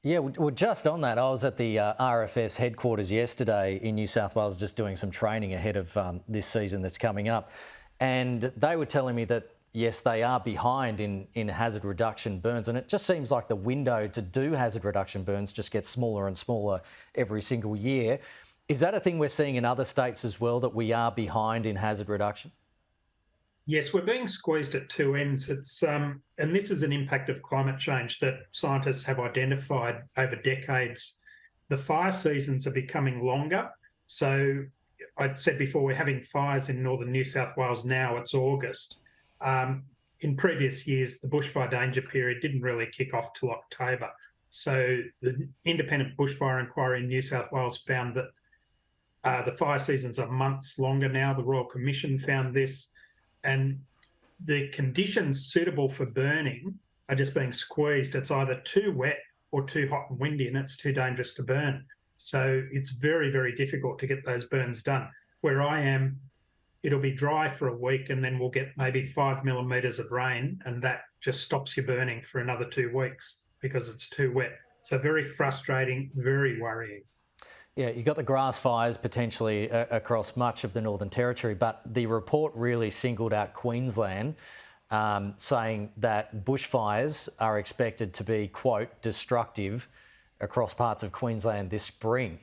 Yeah, well, just on that, I was at the RFS headquarters yesterday in New South Wales just doing some training ahead of this season that's coming up. And they were telling me that, yes, they are behind in hazard reduction burns. And it just seems like the window to do hazard reduction burns just gets smaller and smaller every single year. Is that a thing we're seeing in other states as well, that we are behind in hazard reduction? Yes, we're being squeezed at two ends. And this is an impact of climate change that scientists have identified over decades. The fire seasons are becoming longer. So I said before, we're having fires in northern New South Wales now. It's August. In previous years, the bushfire danger period didn't really kick off till October. So the independent bushfire inquiry in New South Wales found that the fire seasons are months longer now. The Royal Commission found this. And the conditions suitable for burning are just being squeezed. It's either too wet or too hot and windy, and it's too dangerous to burn. So it's very, very difficult to get those burns done. Where I am, it'll be dry for a week and then we'll get maybe 5 millimetres of rain, and that just stops you burning for another 2 weeks because it's too wet. So very frustrating, very worrying. Yeah, you've got the grass fires potentially across much of the Northern Territory, but the report really singled out Queensland, saying that bushfires are expected to be, quote, destructive across parts of Queensland this spring.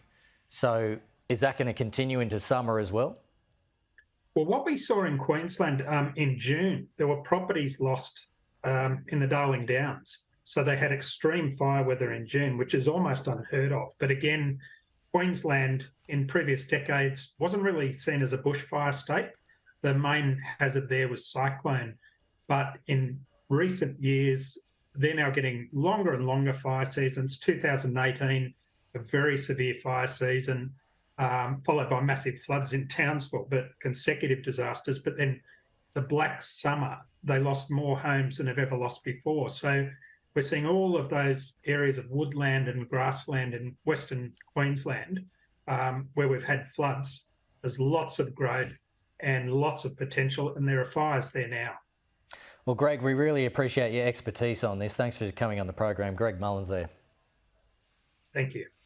So is that going to continue into summer as well? Well, what we saw in Queensland in June, there were properties lost in the Darling Downs. So they had extreme fire weather in June, which is almost unheard of. But again, Queensland in previous decades wasn't really seen as a bushfire state. The main hazard there was cyclone. But in recent years, they're now getting longer and longer fire seasons. 2018, a very severe fire season, followed by massive floods in Townsville, but consecutive disasters. But then the Black Summer, they lost more homes than they've ever lost before. So we're seeing all of those areas of woodland and grassland in Western Queensland where we've had floods. There's lots of growth and lots of potential, and there are fires there now. Well, Greg, we really appreciate your expertise on this. Thanks for coming on the program. Greg Mullins there. Thank you.